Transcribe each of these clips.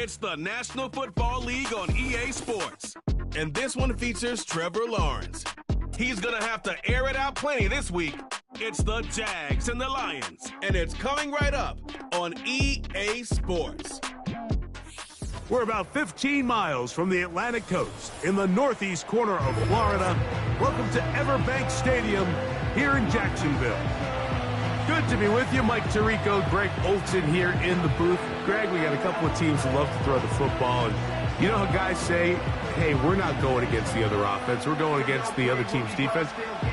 It's the National Football League on EA Sports. And this one features Trevor Lawrence. He's going to have to air it out plenty this week. It's the Jags and the Lions. And it's coming right up on EA Sports. We're about 15 miles from the Atlantic coast in the northeast corner of Florida. Welcome to Everbank Stadium here in Jacksonville. Good to be with you. Mike Tirico, Greg Olson here in the booth. Greg, we got a couple of teams that love to throw the football. And you know how guys say, hey, we're not going against the other offense. We're going against the other team's defense.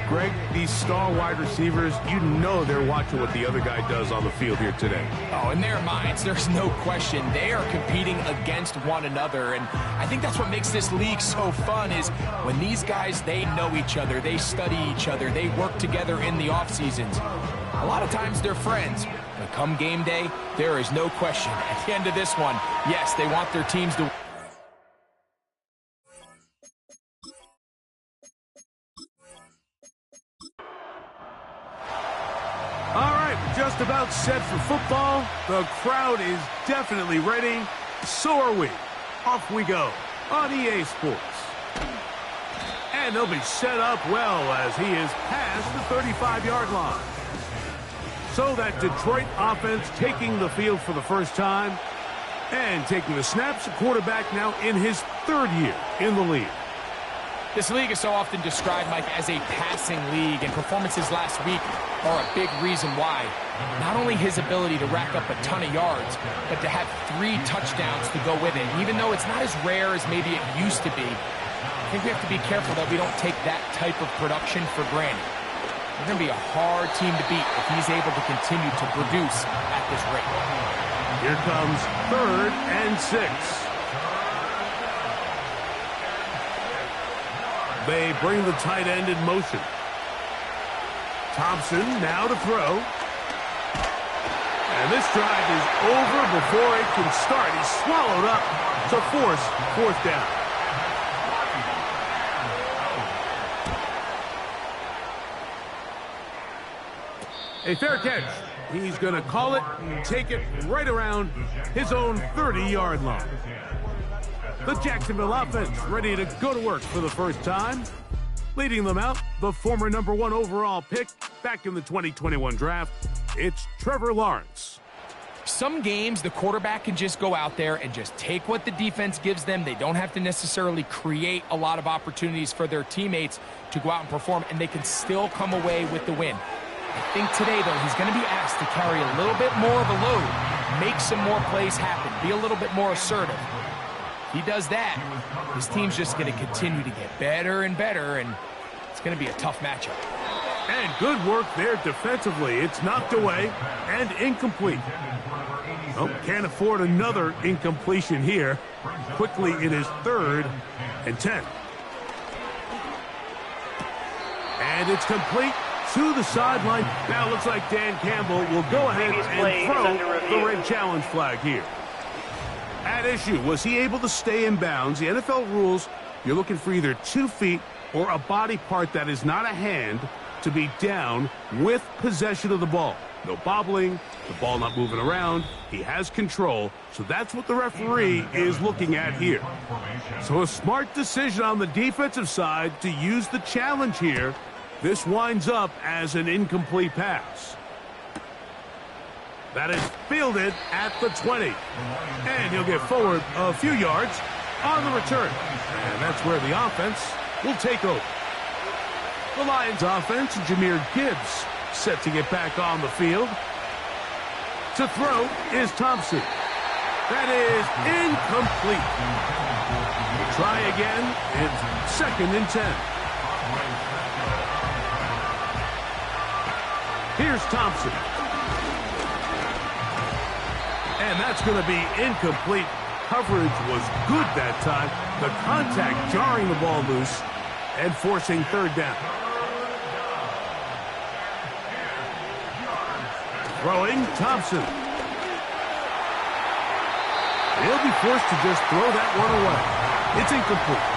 Greg, these star wide receivers, you know they're watching what the other guy does on the field here today. Oh, in their minds, there's no question. They are competing against one another. And I think that's what makes this league so fun is when these guys, they know each other. They study each other. They work together in the off seasons. A lot of times they're friends. But come game day, there is no question. At the end of this one, yes, they want their teams to... All right, just about set for football. The crowd is definitely ready. So are we. Off we go on EA Sports. And they'll be set up well as he is past the 35-yard line. So that Detroit offense taking the field for the first time and taking the snaps. The quarterback now in his third year in the league. This league is so often described, Mike, as a passing league, and performances last week are a big reason why. Not only his ability to rack up a ton of yards, but to have 3 touchdowns to go with it. And even though it's not as rare as maybe it used to be, I think we have to be careful that we don't take that type of production for granted. They're going to be a hard team to beat if he's able to continue to produce at this rate. Here comes 3rd and 6. They bring the tight end in motion. Thompson now to throw. And this drive is over before it can start. He's swallowed up to force 4th down. A fair catch. He's going to call it and take it right around his own 30-yard line. The Jacksonville offense ready to go to work for the first time. Leading them out, the former #1 overall pick back in the 2021 draft, it's Trevor Lawrence. Some games, the quarterback can just go out there and just take what the defense gives them. They don't have to necessarily create a lot of opportunities for their teammates to go out and perform, and they can still come away with the win. I think today, though, he's going to be asked to carry a little bit more of a load, make some more plays happen, be a little bit more assertive. If he does that, his team's just going to continue to get better and better, and it's going to be a tough matchup. And good work there defensively. It's knocked away and incomplete. Oh, can't afford another incompletion here. Quickly it is 3rd and 10. And it's complete to the sideline. Now it looks like Dan Campbell will go ahead and throw the red challenge flag here. At issue, was he able to stay in bounds? The NFL rules, you're looking for either 2 feet or a body part that is not a hand to be down with possession of the ball. No bobbling, the ball not moving around. He has control, so that's what the referee is looking at here. So a smart decision on the defensive side to use the challenge here. This winds up as an incomplete pass. That is fielded at the 20. And he'll get forward a few yards on the return. And that's where the offense will take over. The Lions offense, Jahmyr Gibbs, set to get back on the field. To throw is Thompson. That is incomplete. Try again. It's 2nd and 10. Here's Thompson. And that's going to be incomplete. Coverage was good that time. The contact jarring the ball loose and forcing 3rd down. Throwing, Thompson. He'll be forced to just throw that one away. It's incomplete.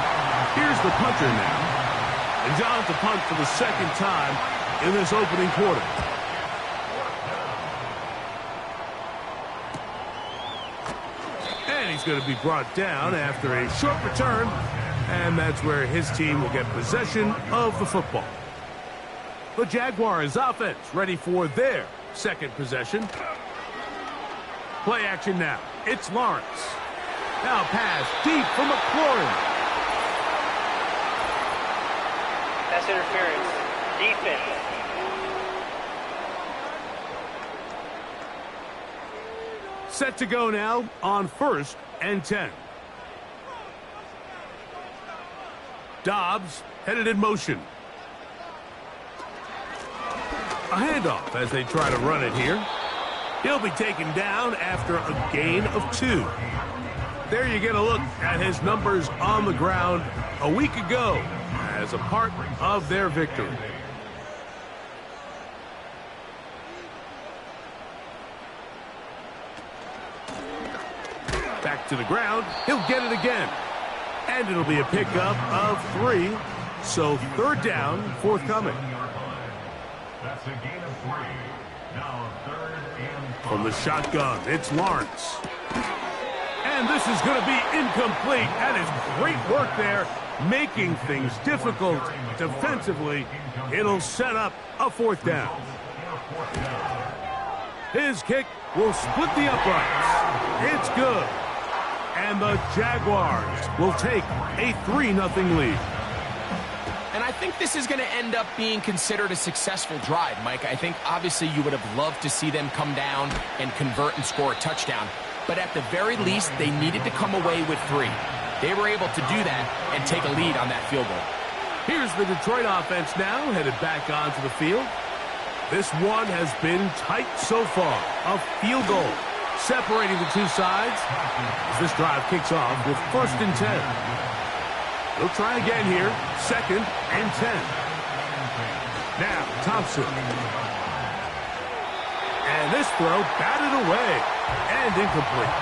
Here's the punter now. And John to punt for the 2nd time in this opening quarter. going to be brought down after a short return, and that's where his team will get possession of the football. The Jaguars offense ready for their second possession. Play action now. It's Lawrence. Now pass deep for McLaurin. That's interference. Defense. Set to go now on 1st and 10. Dobbs headed in motion. A handoff as they try to run it here. He'll be taken down after a gain of 2. There you get a look at his numbers on the ground a week ago as a part of their victory. Back to the ground. He'll get it again. And it'll be a pickup of 3. So 3rd down, forthcoming. That's a gain of 3. Now 3rd and 5. From the shotgun, it's Lawrence. And this is going to be incomplete. That is great work there, making things difficult defensively. It'll set up a 4th down. His kick will split the uprights. It's good. And the Jaguars will take a 3-0 lead. And I think this is going to end up being considered a successful drive, Mike. I think obviously you would have loved to see them come down and convert and score a touchdown. But at the very least, they needed to come away with 3. They were able to do that and take a lead on that field goal. Here's the Detroit offense now, headed back onto the field. This one has been tight so far. A field goal separating the two sides as this drive kicks off with 1st and 10. They'll try again here, 2nd and 10. Now, Thompson. And this throw batted away and incomplete.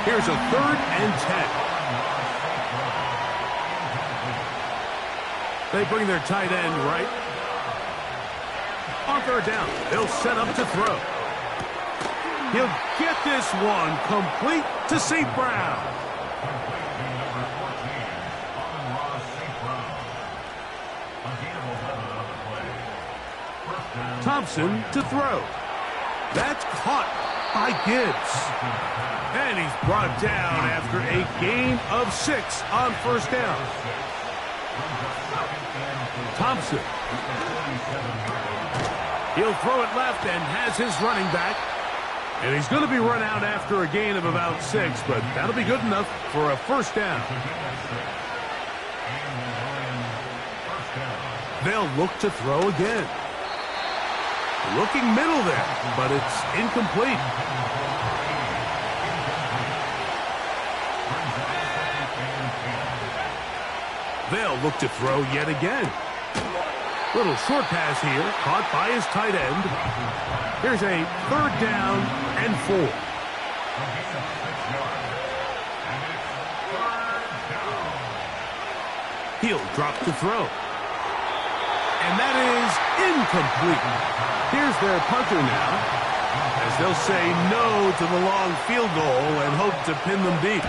Here's a 3rd and 10. They bring their tight end right. On 3rd down, they'll set up to throw. He'll get this one complete to St. Brown. Thompson to throw. That's caught by Gibbs. And he's brought down after a gain of 6 on 1st down. Thompson. He'll throw it left and has his running back. And he's going to be run out after a gain of about 6, but that'll be good enough for a 1st down. They'll look to throw again. Looking middle there, but it's incomplete. They'll look to throw yet again. Little short pass here, caught by his tight end. Here's a 3rd down and 4. He'll drop to throw. And that is incomplete. Here's their punter now, as they'll say no to the long field goal and hope to pin them deep.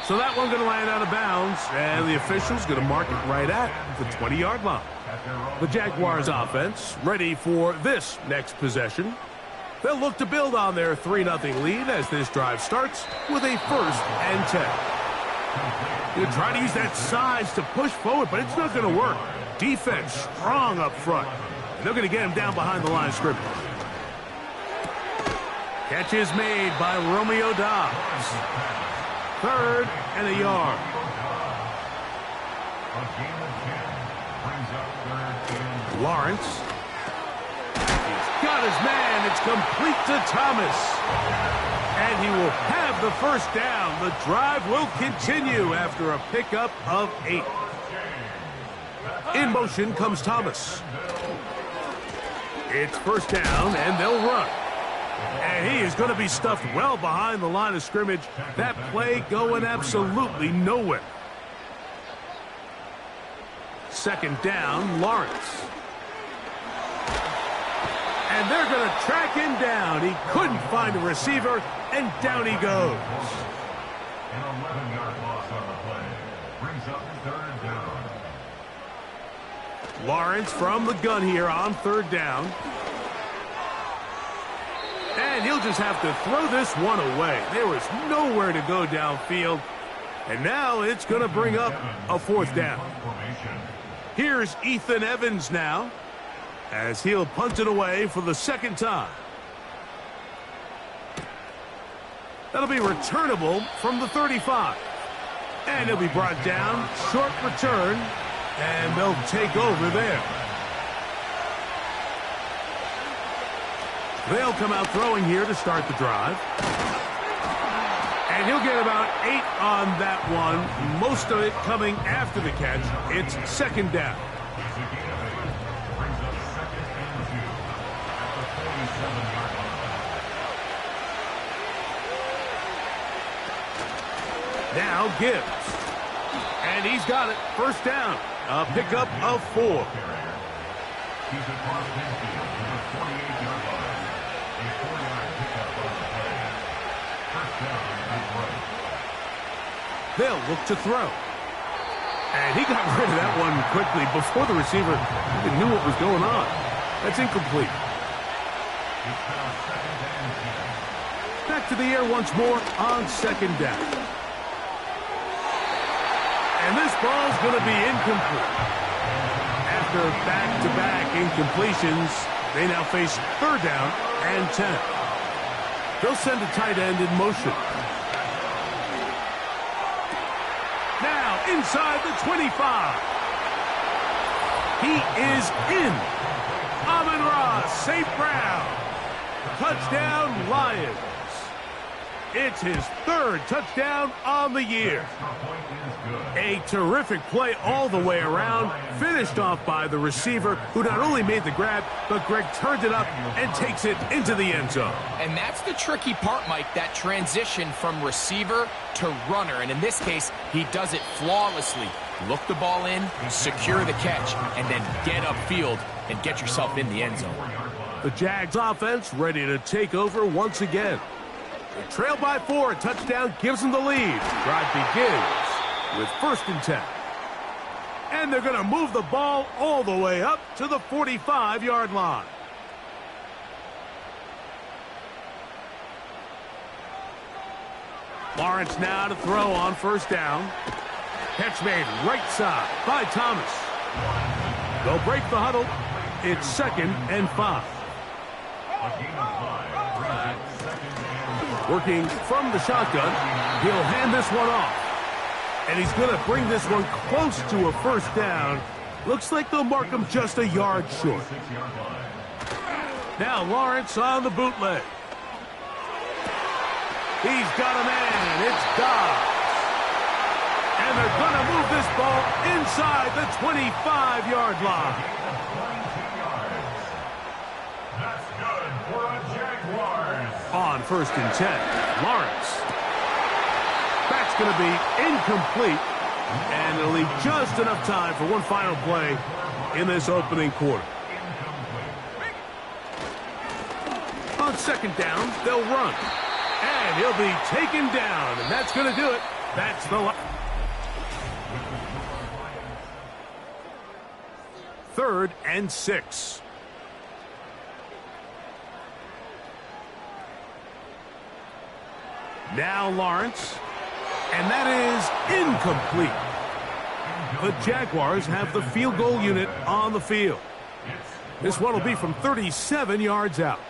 So that one going to land out of bounds, and the official's going to mark it right at the 20-yard line. The Jaguars offense ready for this next possession. They'll look to build on their 3-0 lead as this drive starts with a 1st and 10. They'll try to use that size to push forward, but it's not going to work. Defense strong up front. And they're going to get him down behind the line of scrimmage. Catch is made by Romeo Dobbs. 3rd and a yard. Lawrence. He's got his man. It's complete to Thomas. And he will have the 1st down. The drive will continue after a pickup of 8. In motion comes Thomas. It's 1st down, and they'll run. And he is going to be stuffed well behind the line of scrimmage. That play going absolutely nowhere. 2nd down, Lawrence. And they're going to track him down. He couldn't find a receiver, and down he goes. An 11-yard loss on the play. Brings up third down. Lawrence from the gun here on third down. And he'll just have to throw this one away. There was nowhere to go downfield. And now it's going to bring up a fourth down. Here's Ethan Evans now, as he'll punt it away for the second time. That'll be returnable from the 35. And he'll be brought down, short return, and they'll take over there. They'll come out throwing here to start the drive. And he'll get about 8 on that one, most of it coming after the catch. It's second down. Now Gibbs. And he's got it. First down. A pickup of 4. He's across midfield to the 48-yard line. A 4-yard pickup on the play. First down is right. They'll look to throw. And he got rid of that one quickly before the receiver even knew what was going on. That's incomplete. It's now second and 10. Back to the air once more on second down. And this ball's going to be incomplete. After back-to-back incompletions, they now face third down and 10. They'll send a tight end in motion. Now inside the 25. He is in. Amon-Ra St. Brown. Touchdown, Lions. It's his third touchdown on the year. A terrific play all the way around, finished off by the receiver, who not only made the grab, but Greg turned it up and takes it into the end zone. And that's the tricky part, Mike, that transition from receiver to runner. And in this case, he does it flawlessly. Look the ball in, secure the catch, and then get upfield and get yourself in the end zone. The Jags offense ready to take over once again. They trail by 4, a touchdown gives them the lead. Drive begins with first and 10. And they're going to move the ball all the way up to the 45-yard line. Lawrence now to throw on first down. Catch made right side by Thomas. They'll break the huddle. It's second and 5. Working from the shotgun, he'll hand this one off. And he's going to bring this one close to a first down. Looks like they'll mark him just a yard short. Now Lawrence on the bootleg. He's got a man. It's Dobbs. And they're going to move this ball inside the 25-yard line. That's good for a Jaguars. On first and 10, Lawrence. That's going to be incomplete, and it'll leave just enough time for one final play in this opening quarter. On second down, they'll run, and he'll be taken down, and that's going to do it. That's the third and 6. Now Lawrence, and that is incomplete. The Jaguars have the field goal unit on the field. This one will be from 37 yards out.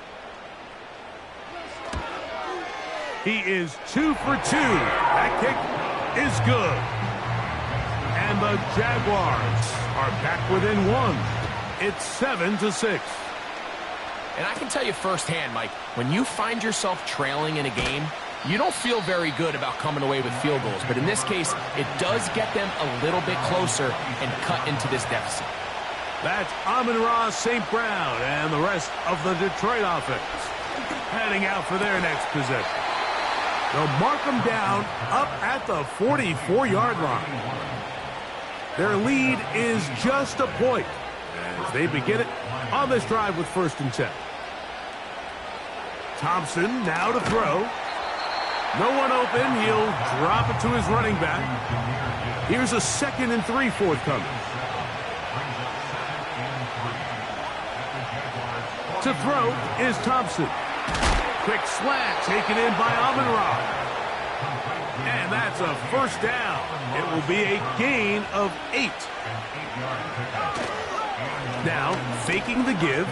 He is 2 for 2. That kick is good. And the Jaguars are back within 1. It's 7-6. And I can tell you firsthand, Mike, when you find yourself trailing in a game, you don't feel very good about coming away with field goals. But in this case, it does get them a little bit closer and cut into this deficit. That's Amon-Ra St. Brown and the rest of the Detroit offense heading out for their next possession. They'll mark them down up at the 44-yard line. Their lead is just a point as they begin it on this drive with first and 10. Thompson now to throw. No one open. He'll drop it to his running back. Here's a 2nd and 3 forthcoming. To throw is Thompson. Quick slant taken in by Amon-Ra. And that's a first down. It will be a gain of 8. Now, faking the give.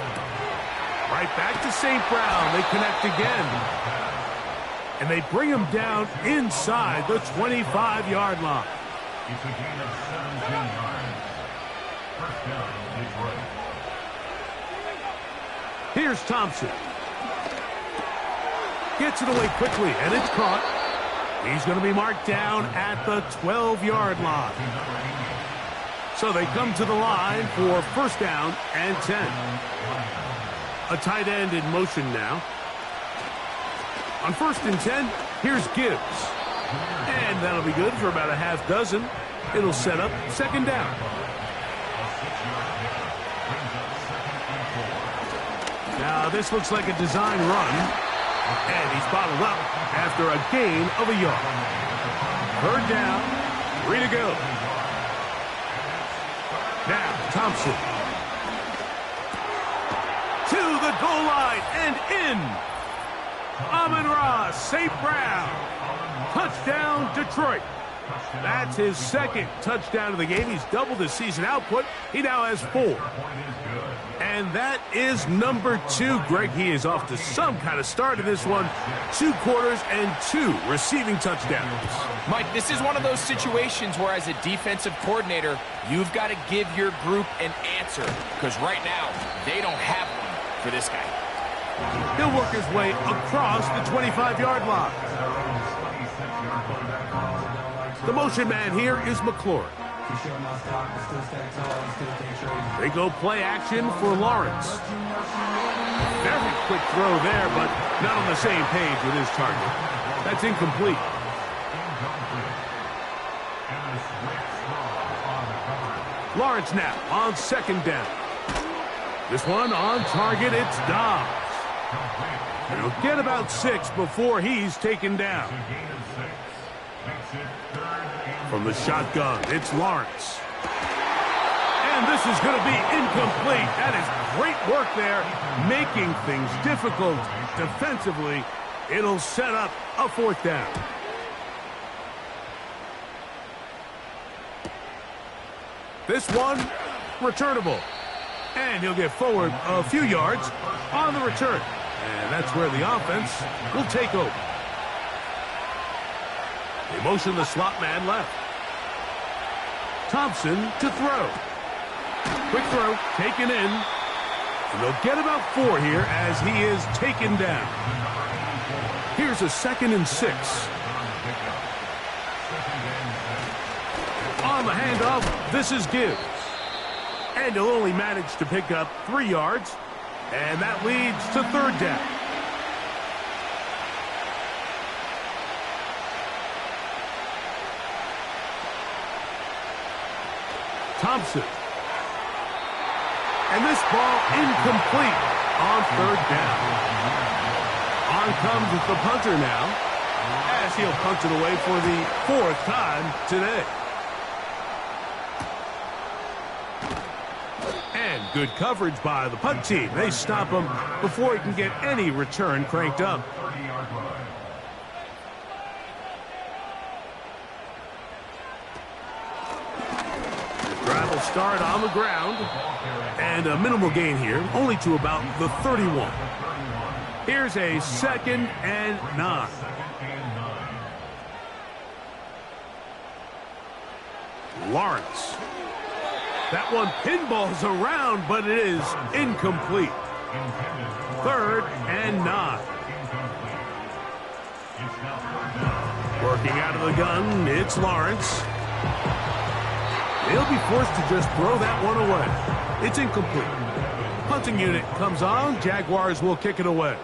Right back to St. Brown. They connect again. And they bring him down inside the 25-yard line. It's a gain of 17 yards. First down, Detroit. Here's Thompson. Gets it away quickly, and it's caught. He's going to be marked down at the 12-yard line. So they come to the line for first down and 10. A tight end in motion now. On 1st and 10, here's Gibbs. And that'll be good for about a half dozen. It'll set up 2nd down. Now this looks like a design run. And he's bottled up after a gain of a yard. 3rd down, 3 to go. Now Thompson. To the goal line and in. Amon-Ra, St. Brown. Touchdown, Detroit. That's his 2nd touchdown of the game. He's doubled his season output. He now has 4. And that is number 2. Greg, he is off to some kind of start in this one. 2 quarters and 2 receiving touchdowns. Mike, this is one of those situations where as a defensive coordinator, you've got to give your group an answer. Because right now, they don't have one for this guy. He'll work his way across the 25-yard line. The motion man here is McLaurin. They go play action for Lawrence. Very quick throw there, but not on the same page with his target. That's incomplete. Lawrence now on 2nd down. This one on target, it's Dobbs. And he'll get about 6 before he's taken down. From the shotgun, it's Lawrence. And this is going to be incomplete. That is great work there, making things difficult defensively. It'll set up a 4th down. This one, returnable. And he'll get forward a few yards on the return. And that's where the offense will take over. They motion the slot man left. Thompson to throw. Quick throw, taken in. And they'll get about 4 here as he is taken down. Here's a 2nd and 6. On the handoff, this is Gibbs. And he'll only manage to pick up 3 yards. And that leads to 3rd down. Thompson. And this ball incomplete on 3rd down. On comes the punter now, as he'll punt it away for the 4th time today. And good coverage by the punt team. They stop him before he can get any return cranked up. Drive will start on the ground. And a minimal gain here, only to about the 31. Here's a 2nd and 9. Lawrence. That one pinballs around, but it is incomplete. 3rd and 9. Working out of the gun, it's Lawrence. He'll be forced to just throw that one away. It's incomplete. Punting unit comes on. Jaguars will kick it away.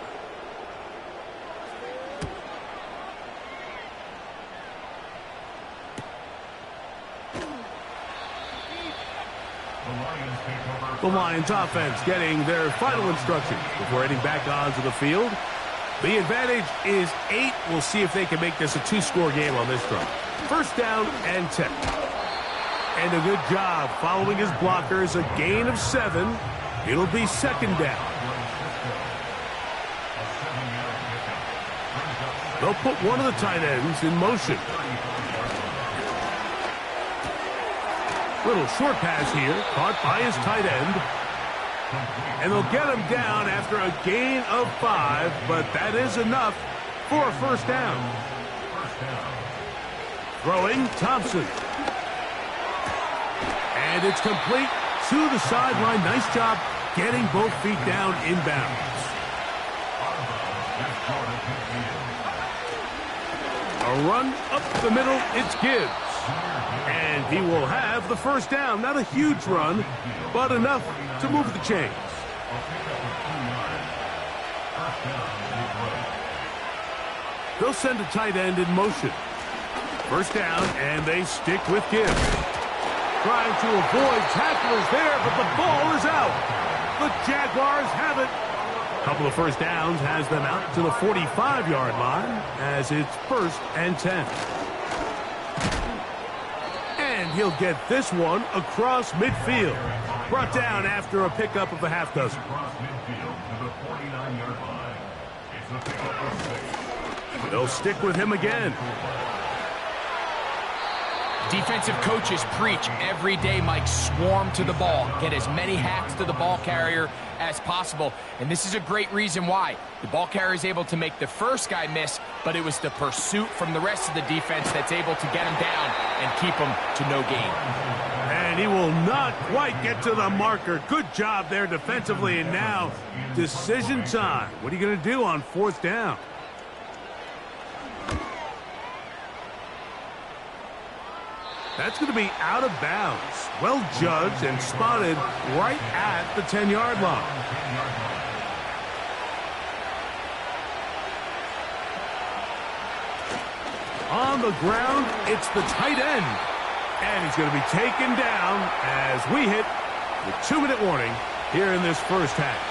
The Lions offense getting their final instructions before heading back onto the field. The advantage is 8. We'll see if they can make this a 2-score game on this drive. First down and 10. And a good job following his blockers. A gain of 7. It'll be second down. They'll put one of the tight ends in motion. Little short pass here, caught by his tight end. And they'll get him down after a gain of 5, but that is enough for a first down. Throwing, Thompson. And it's complete to the sideline. Nice job getting both feet down inbounds. A run up the middle, it's Gibbs. And he will have the first down. Not a huge run, but enough to move the chains. They'll send a tight end in motion. First down, and they stick with Gibbs. Trying to avoid tacklers there, but the ball is out. The Jaguars have it. Couple of first downs has them out to the 45-yard line as it's first and 10. And he'll get this one across midfield. Brought down after a pickup of a half dozen. They'll stick with him again. Defensive coaches preach every day, Mike, swarm to the ball. Get as many hacks to the ball carrier as possible. And this is a great reason why. The ball carrier is able to make the first guy miss, but it was the pursuit from the rest of the defense that's able to get him down and keep him to no gain. And he will not quite get to the marker. Good job there defensively. And now, decision time. What are you going to do on fourth down? That's going to be out of bounds. Well judged and spotted right at the 10-yard line. On the ground, it's the tight end. And he's going to be taken down as we hit the 2-minute warning here in this first half.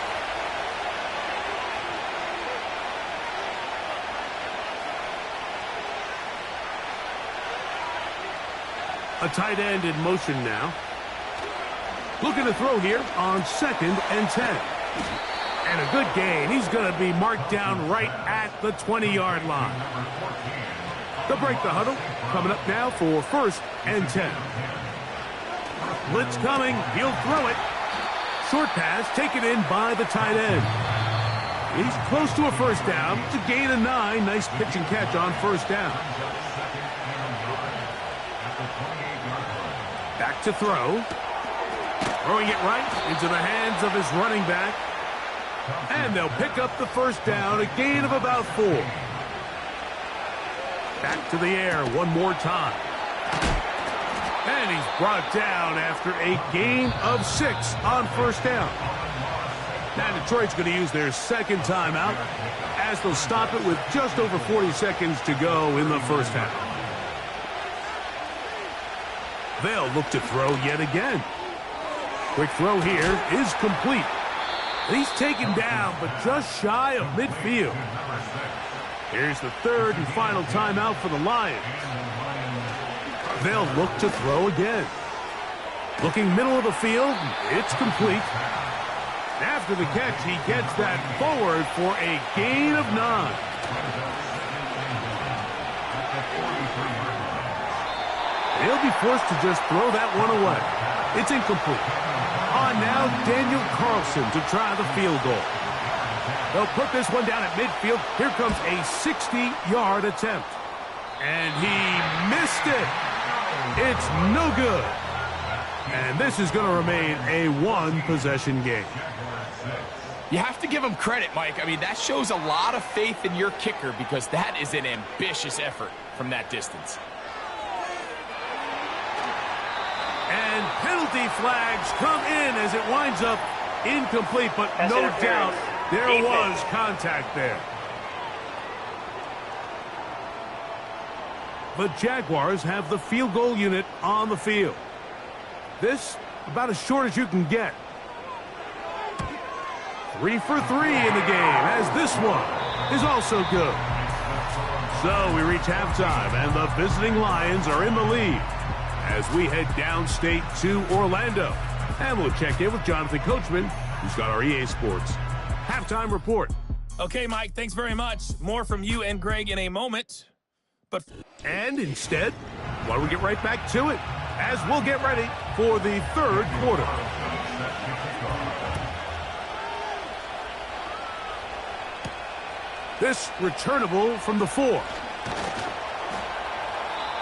A tight end in motion now. Looking to throw here on second and 10. And a good gain. He's going to be marked down right at the 20-yard line. They'll break the huddle. Coming up now for first and 10. Blitz coming. He'll throw it. Short pass taken in by the tight end. He's close to a first down. It's a gain of 9. Nice pitch and catch on first down. Back to throw. Throwing it right into the hands of his running back. And they'll pick up the first down. A gain of about 4. Back to the air one more time. And he's brought down after a gain of 6 on first down. Now Detroit's going to use their second timeout as they'll stop it with just over 40 seconds to go in the first half. They'll look to throw yet again. Quick throw here is complete. He's taken down, but just shy of midfield. Here's the third and final timeout for the Lions. They'll look to throw again. Looking middle of the field, it's complete. After the catch, he gets that forward for a gain of 9. They'll be forced to just throw that one away. It's incomplete. On now, Daniel Carlson to try the field goal. They'll put this one down at midfield. Here comes a 60-yard attempt. And he missed it. It's no good. And this is going to remain a one-possession game. You have to give him credit, Mike. I mean, that shows a lot of faith in your kicker because that is an ambitious effort from that distance. And penalty flags come in as it winds up incomplete, but no doubt there was contact there. The Jaguars have the field goal unit on the field. This about as short as you can get. 3 for 3 in the game as this one is also good. So we reach halftime, and the visiting Lions are in the lead as we head downstate to Orlando. And we'll check in with Jonathan Coachman, who's got our EA Sports halftime report. Okay, Mike, thanks very much. More from you and Greg in a moment. And instead, why don't we get right back to it as we'll get ready for the third quarter. This returnable from the 4.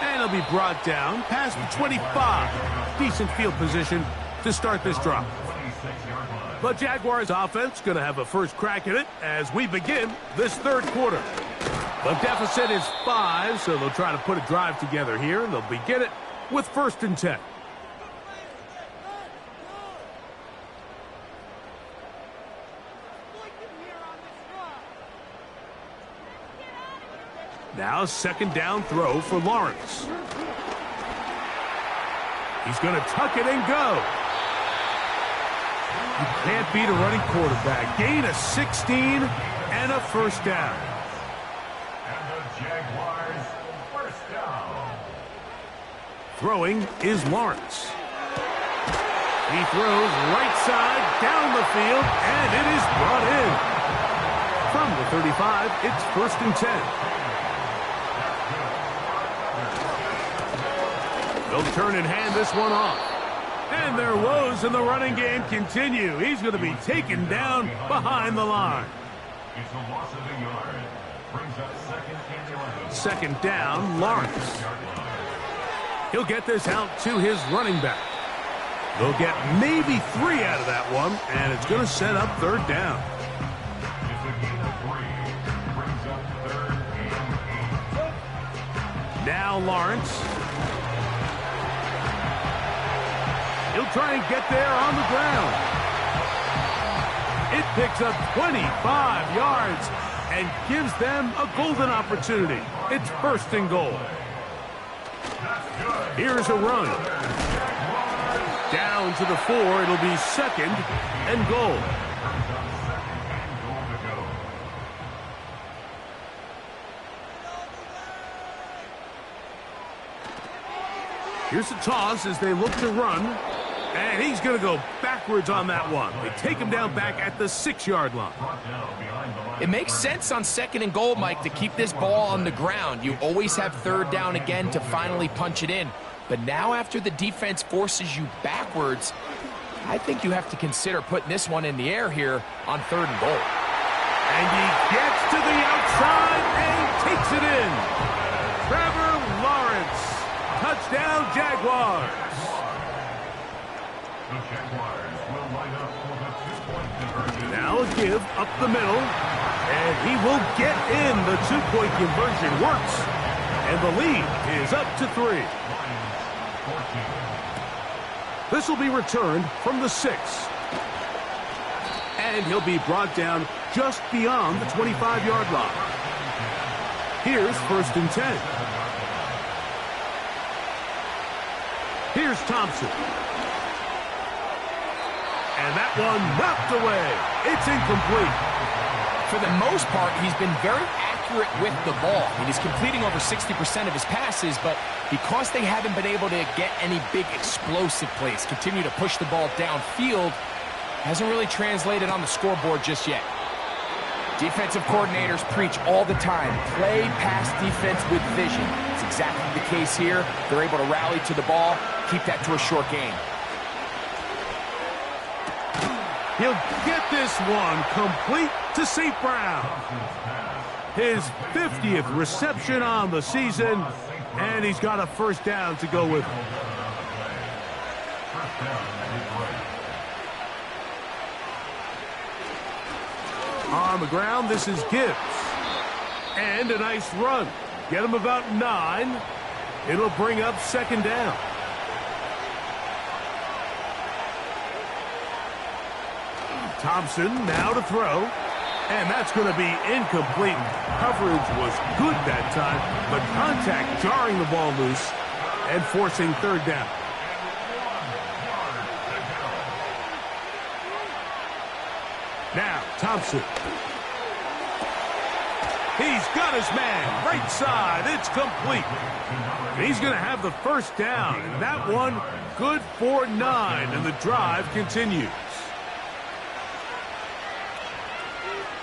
And it'll be brought down past the 25. Decent field position to start this drive. But Jaguars offense going to have a first crack at it as we begin this third quarter. The deficit is 5, so they'll try to put a drive together here. They'll begin it with 1st and 10. Now 2nd down throw for Lawrence. He's going to tuck it and go. You can't beat a running quarterback. Gain of 16 and a 1st down. And the Jaguars 1st down. Throwing is Lawrence. He throws right side down the field, and it is brought in. From the 35, it's 1st and 10. They'll turn and hand this one off. And their woes in the running game continue. He's going to be taken down behind the line. It's a loss of a yard. Brings up 2nd and 11. 2nd down, Lawrence. He'll get this out to his running back. They'll get maybe 3 out of that one, and it's going to set up 3rd down. It's a gain of 3. Brings up 3rd and 8. Now Lawrence. He'll try and get there on the ground. It picks up 25 yards and gives them a golden opportunity. It's 1st and goal. Here's a run. Down to the 4. It'll be 2nd and goal. Here's a toss as they look to run. And he's going to go backwards on that one. They take him down back at the 6-yard line. It makes sense on 2nd and goal, Mike, to keep this ball on the ground. You always have 3rd down again to finally punch it in. But now after the defense forces you backwards, I think you have to consider putting this one in the air here on 3rd and goal. And he gets to the outside and takes it in. Trevor Lawrence. Touchdown, Jaguars. The Jaguars will line up for the 2-point conversion. Now a give up the middle. And he will get in. The 2-point conversion works. And the lead is up to 3. This will be returned from the 6. And he'll be brought down just beyond the 25-yard line. Here's 1st and 10. Here's Thompson. And that one knocked away. It's incomplete. For the most part, he's been very accurate with the ball. He's completing over 60% of his passes, but because they haven't been able to get any big explosive plays, continue to push the ball downfield, hasn't really translated on the scoreboard just yet. Defensive coordinators preach all the time, play pass defense with vision. It's exactly the case here. They're able to rally to the ball, keep that to a short game. He'll get this one complete to St. Brown. His 50th reception on the season, and he's got a 1st down to go with him. On the ground, this is Gibbs. And a nice run. Get him about 9. It'll bring up 2nd down. Thompson now to throw. And that's going to be incomplete. Coverage was good that time, but contact jarring the ball loose and forcing 3rd down. Now, Thompson. He's got his man. Right side. It's complete. And he's going to have the first down. And that one good for 9. And the drive continues.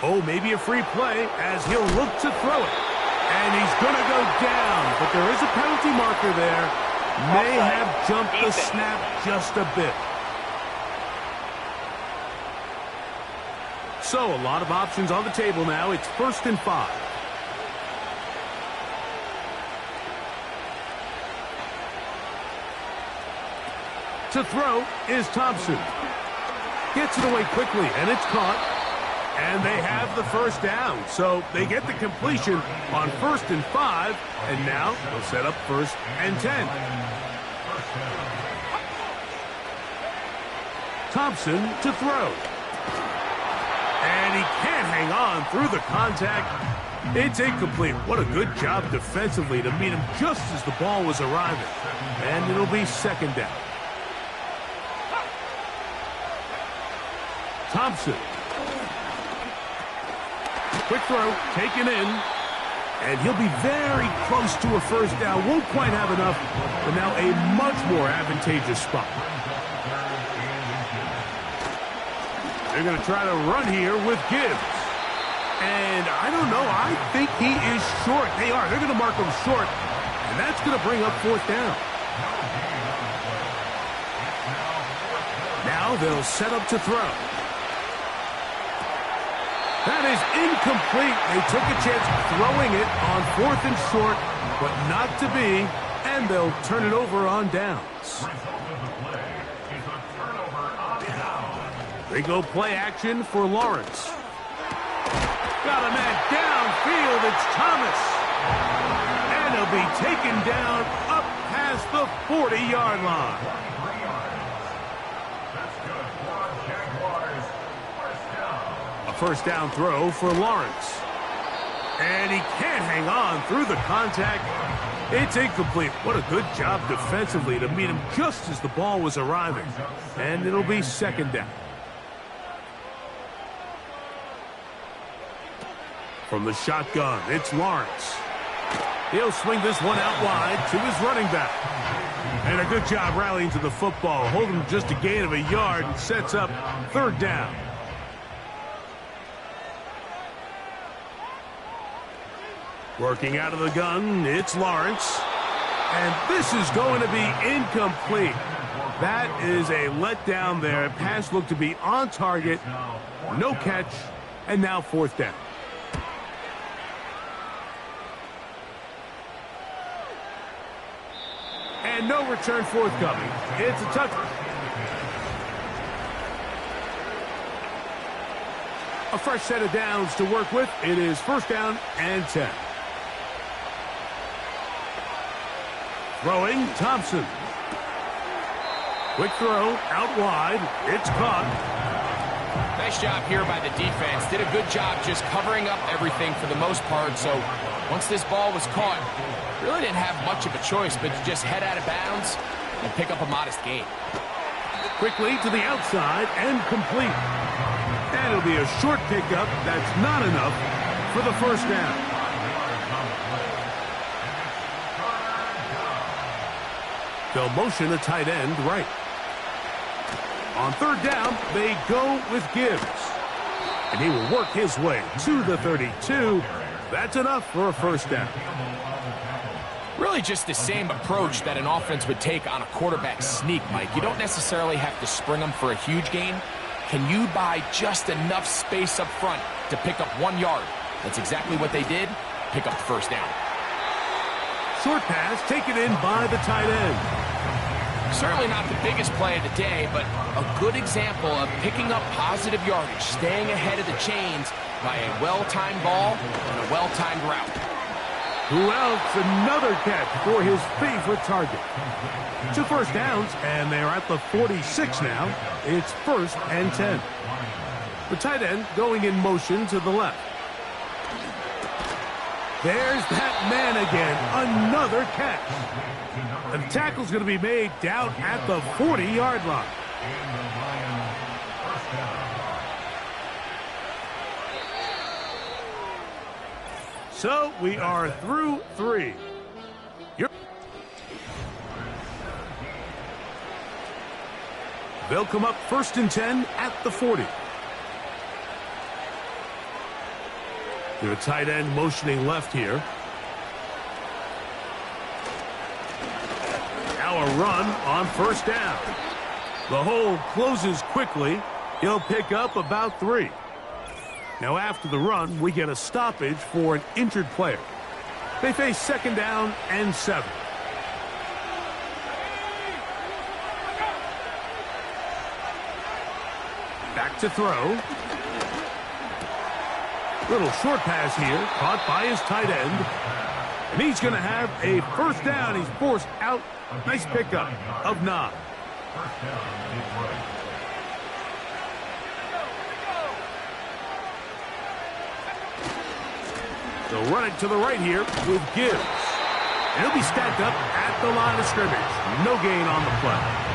Oh, maybe a free play as he'll look to throw it. And he's going to go down. But there is a penalty marker there. May have jumped the snap just a bit. So, a lot of options on the table now. It's 1st and 5. To throw is Thompson. Gets it away quickly, and it's caught. And they have the first down. So, they get the completion on 1st and 5. And now, they'll set up 1st and 10. Thompson to throw. And he can't hang on through the contact. It's incomplete. What a good job defensively to meet him just as the ball was arriving. And it'll be 2nd down. Thompson. Quick throw, taken in. And he'll be very close to a first down. Won't quite have enough, but now a much more advantageous spot. They're going to try to run here with Gibbs. And I don't know. I think he is short. They are. They're going to mark him short. And that's going to bring up 4th down. Now they'll set up to throw. That is incomplete. They took a chance throwing it on 4th and short, but not to be. And they'll turn it over on downs. They go play action for Lawrence. Got a man downfield. It's Thomas. And he'll be taken down up past the 40-yard line. A first down throw for Lawrence. And he can't hang on through the contact. It's incomplete. What a good job defensively to meet him just as the ball was arriving. And it'll be 2nd down. From the shotgun, it's Lawrence. He'll swing this one out wide to his running back. And a good job rallying to the football. Holding just a gain of a yard and sets up 3rd down. Working out of the gun, it's Lawrence. And this is going to be incomplete. That is a letdown there. Pass looked to be on target. No catch. And now 4th down. And no return forthcoming. It's a touchdown. A fresh set of downs to work with. It is 1st down and 10. Throwing, Thompson. Quick throw, out wide. It's caught. Nice job here by the defense. Did a good job just covering up everything for the most part. So once this ball was caught, really didn't have much of a choice but to just head out of bounds and pick up a modest gain. Quickly to the outside and complete. And it'll be a short pickup. That's not enough for the first down. They'll motion a tight end right. On 3rd down, they go with Gibbs. And he will work his way to the 32. That's enough for a first down. Really just the same approach that an offense would take on a quarterback sneak, Mike. You don't necessarily have to spring them for a huge gain. Can you buy just enough space up front to pick up 1 yard? That's exactly what they did. Pick up the first down. Short pass taken in by the tight end. Certainly not the biggest play of the day, but a good example of picking up positive yardage, staying ahead of the chains by a well-timed ball and a well-timed route. Who else? Another catch for his favorite target. 2 first downs, and they're at the 46 now. It's 1st and 10. The tight end going in motion to the left. There's that man again. Another catch. And the tackle's going to be made down at the 40-yard line. So we are through 3. They'll come up 1st and 10 at the 40. Their tight end motioning left here. Now a run on 1st down. The hole closes quickly. He'll pick up about 3. Now after the run, we get a stoppage for an injured player. They face 2nd down and 7. Back to throw. Little short pass here, caught by his tight end. And he's going to have a 1st down. He's forced out. Nice pickup of 9. They'll run it to the right here with Gibbs. And he'll be stacked up at the line of scrimmage. No gain on the play.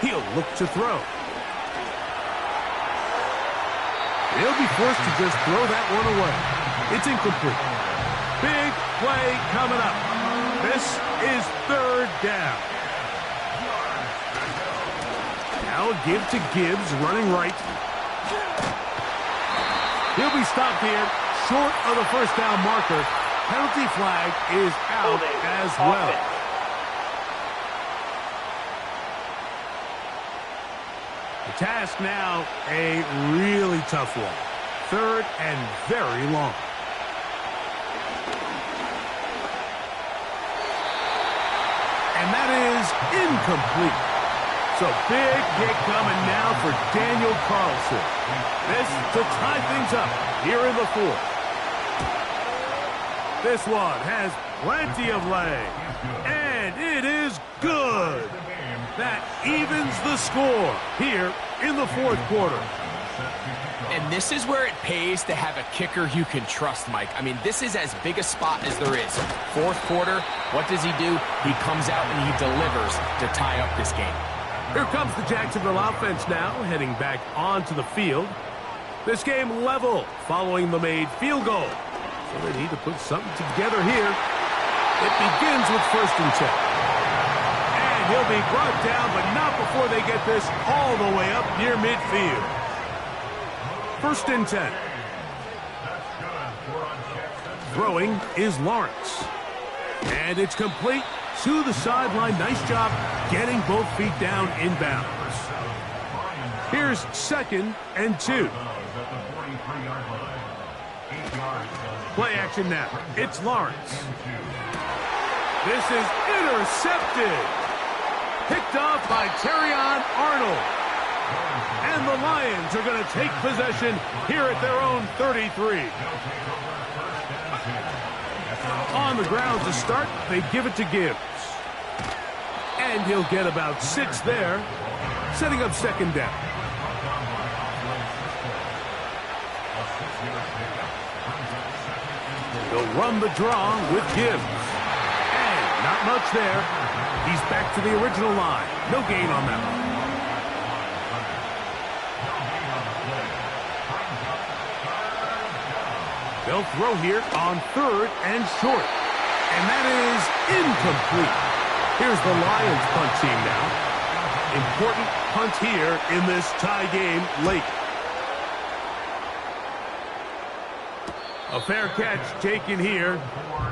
He'll look to throw. He'll be forced to just throw that one away. It's incomplete. Big play coming up. This is 3rd down. Now a give to Gibbs, running right. He'll be stopped here, short of the 1st down marker. Penalty flag is out as well. The task now, a really tough one. 3rd and very long. And that is incomplete. So big hit coming now for Daniel Carlson. This to tie things up here in the 4th. This one has plenty of leg. And it is good. That evens the score here in the 4th quarter. And this is where it pays to have a kicker you can trust, Mike. I mean, this is as big a spot as there is. 4th quarter, what does he do? He comes out and he delivers to tie up this game. Here comes the Jacksonville offense now, heading back onto the field. This game level following the made field goal. So they need to put something together here. It begins with 1st and 10. He'll be brought down, but not before they get this all the way up near midfield. 1st and 10. Throwing is Lawrence. And it's complete to the sideline. Nice job getting both feet down inbounds. Here's 2nd and 2. Play action now. It's Lawrence. This is intercepted. Picked off by Terrion Arnold. And the Lions are going to take possession here at their own 33. On the ground to start, they give it to Gibbs. And he'll get about 6 there, setting up 2nd down. They'll run the draw with Gibbs. And not much there. He's back to the original line. No gain on that one. They'll throw here on 3rd and short. And that is incomplete. Here's the Lions punt team now. Important punt here in this tie game late. A fair catch taken here.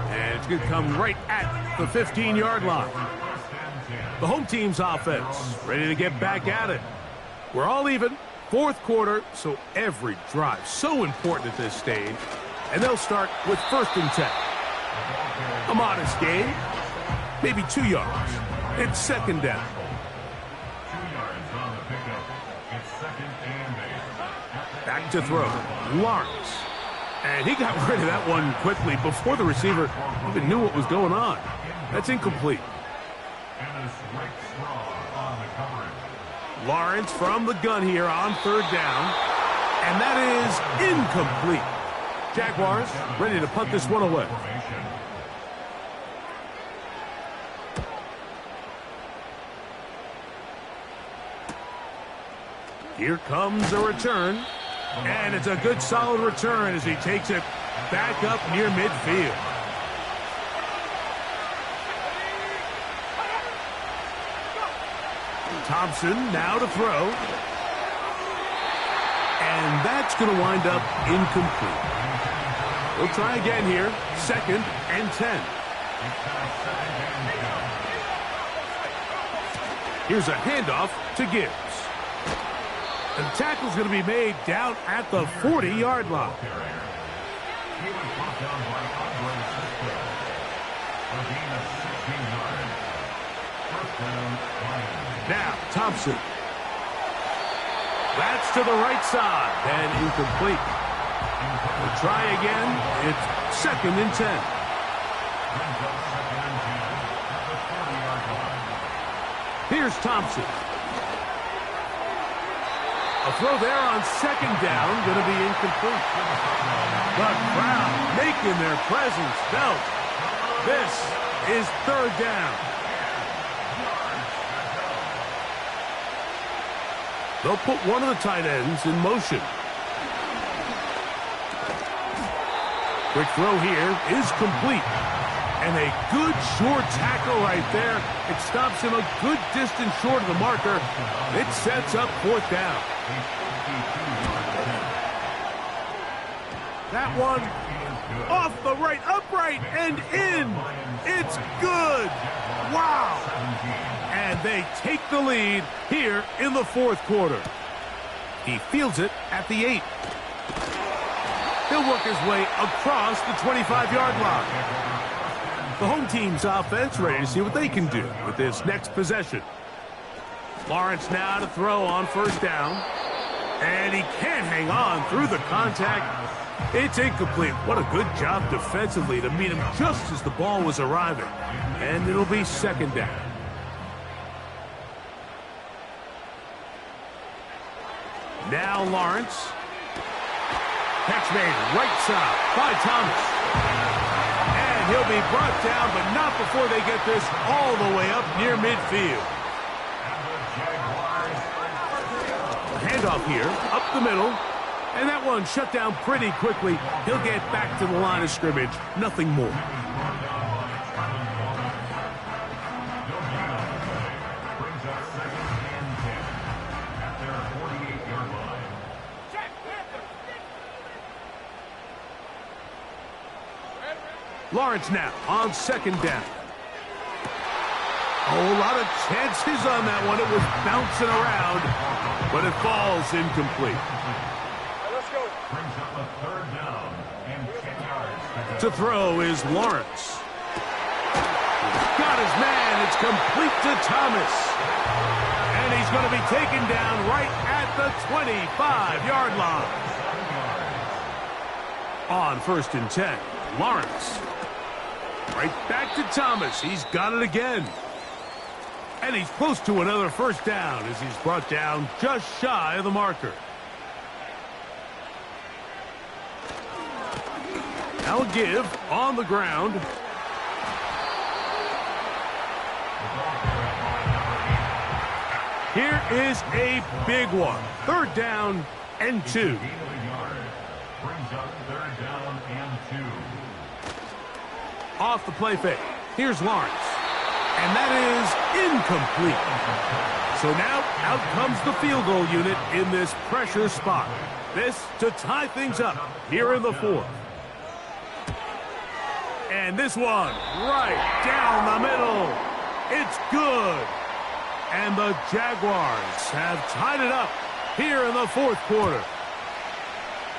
And it's going to come right at the 15-yard line. The home team's offense ready to get back at it. We're all even, 4th quarter, so every drive so important at this stage. And they'll start with 1st and 10. A modest gain, maybe 2 yards. It's 2nd down. 2 yards on the pickup. It's 2nd and 8. Back to throw, Lawrence. And he got rid of that one quickly before the receiver even knew what was going on. That's incomplete. And this Rick Straw on the coverage. Lawrence from the gun here on third down. And that is incomplete. Jaguars ready to punt this one away. Here comes a return. And it's a good solid return as he takes it back up near midfield. Thompson now to throw. And that's going to wind up incomplete. We'll try again here. 2nd and 10. Here's a handoff to Gibbs. And the tackle's going to be made down at the 40-yard line. Now, Thompson. That's to the right side and incomplete. We'll try again. It's 2nd and 10. Here's Thompson. A throw there on 2nd down, going to be incomplete. The crowd making their presence felt. This is 3rd down. They'll put one of the tight ends in motion. Quick throw here is complete. And a good short tackle right there. It stops him a good distance short of the marker. It sets up 4th down. That one off the right, upright, and in. It's good. Wow. And they take the lead here in the 4th quarter. He fields it at the 8. He'll work his way across the 25-yard line. The home team's offense ready to see what they can do with this next possession. Lawrence now to throw on 1st down. And he can't hang on through the contact. It's incomplete. What a good job defensively to meet him just as the ball was arriving. And it'll be 2nd down. Now Lawrence. Catch made right side by Thomas. And he'll be brought down, but not before they get this all the way up near midfield. Handoff here, up the middle. And that one shut down pretty quickly. He'll get back to the line of scrimmage. Nothing more. Lawrence now on 2nd down. A whole lot of chances on that one. It was bouncing around, but it falls incomplete. Let's go. Brings up a 3rd down and 10 yards. To throw is Lawrence. Got his man. It's complete to Thomas. And he's going to be taken down right at the 25-yard line. On 1st and 10, Lawrence. Right back to Thomas. He's got it again. And he's close to another 1st down as he's brought down just shy of the marker. Now a give on the ground. Here is a big one. 3rd down and 2. Brings up 3rd down and 2. Off the play fake. Here's Lawrence. And that is incomplete. So now out comes the field goal unit in this pressure spot. This to tie things up here in the 4th. And this one right down the middle. It's good. And the Jaguars have tied it up here in the 4th quarter.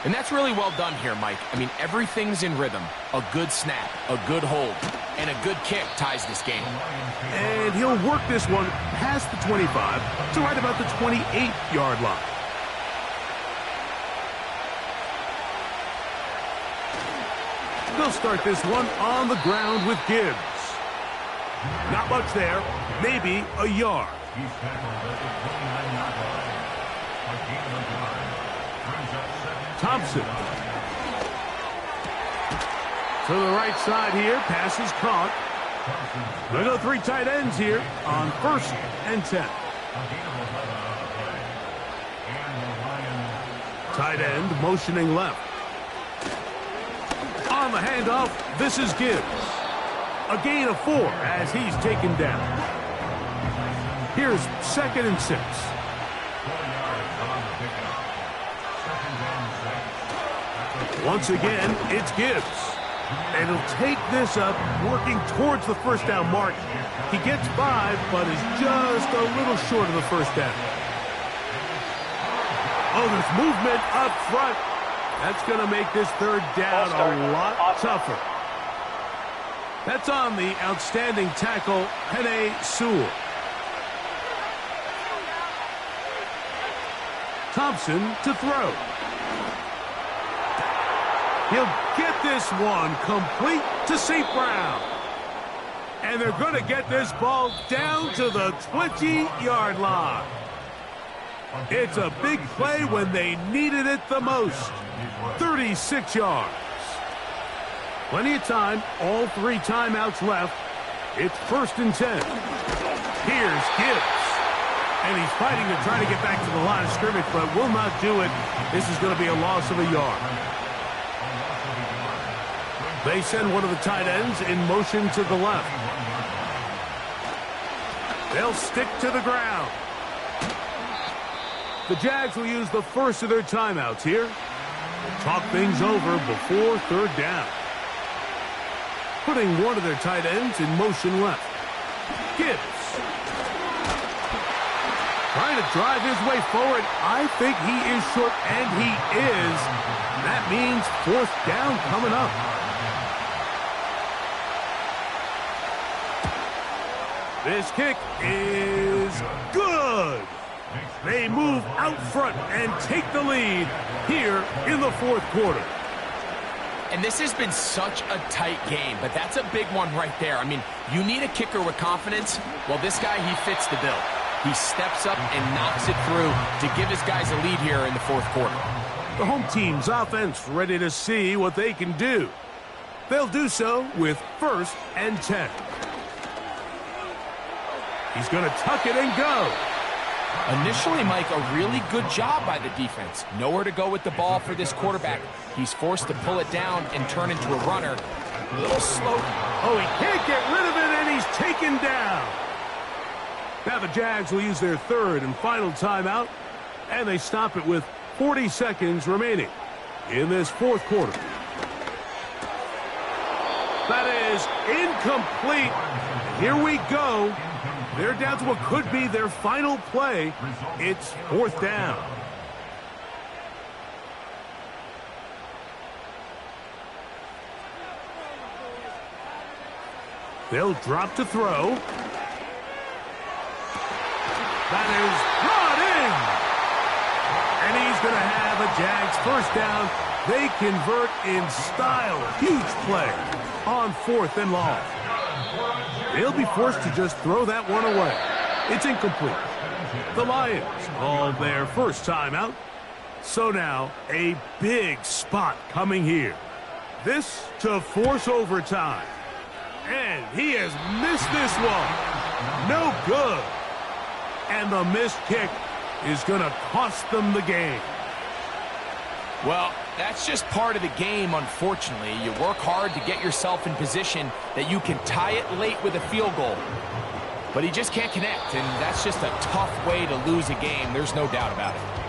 And that's really well done here, Mike. I mean, everything's in rhythm. A good snap, a good hold, and a good kick ties this game. And he'll work this one past the 25 to right about the 28-yard line. They'll start this one on the ground with Gibbs. Not much there, maybe a yard. He's tackled at the 29-yard line. A gain of 9. Brings up second. Thompson. To the right side here. Pass is caught. They'll go 3 tight ends here on 1st and 10. A gain of 11 on the play. And the Lions. Tight end motioning left. On the handoff, this is Gibbs. A gain of 4 as he's taken down. Here's 2nd and 6. 4 yards on the pickup. 2nd and 6. Once again, it's Gibbs. And he'll take this up, working towards the first down mark. He gets 5, but is just a little short of the first down. Oh, there's movement up front. That's going to make this 3rd down a lot tougher. That's on the outstanding tackle, Penei Sewell. Thompson to throw. He'll get this one complete to St. Brown. And they're going to get this ball down to the 20-yard line. It's a big play when they needed it the most. 36 yards. Plenty of time, all 3 timeouts left. It's 1st and 10. Here's Gibbs. And he's fighting to try to get back to the line of scrimmage, but will not do it. This is going to be a loss of a yard. They send one of the tight ends in motion to the left. They'll stick to the ground. The Jags will use the first of their timeouts here. Talk things over before 3rd down. Putting one of their tight ends in motion left. Gibbs. Trying to drive his way forward. I think he is short, and he is. That means 4th down coming up. This kick is good. They move out front and take the lead here in the 4th quarter. And this has been such a tight game, but that's a big one right there. I mean, you need a kicker with confidence. Well, this guy, he fits the bill. He steps up and knocks it through to give his guys a lead here in the 4th quarter. The home team's offense ready to see what they can do. They'll do so with 1st and 10. He's going to tuck it and go. Initially, Mike, a really good job by the defense. Nowhere to go with the ball for this quarterback. He's forced to pull it down and turn into a runner. A little slow. Oh, he can't get rid of it, and he's taken down. Now the Jags will use their 3rd and final timeout, and they stop it with 40 seconds remaining in this 4th quarter. That is incomplete. Here we go. They're down to what could be their final play. It's 4th down. They'll drop to throw. That is brought in. And he's going to have a Jags 1st down. They convert in style. Huge play on 4th and long. They'll be forced to just throw that one away. It's incomplete. The Lions call their 1st timeout. So now a big spot coming here. This to force overtime. And he has missed this one. No good. And the missed kick is going to cost them the game. Well, that's just part of the game, unfortunately. You work hard to get yourself in position that you can tie it late with a field goal. But he just can't connect, and that's just a tough way to lose a game. There's no doubt about it.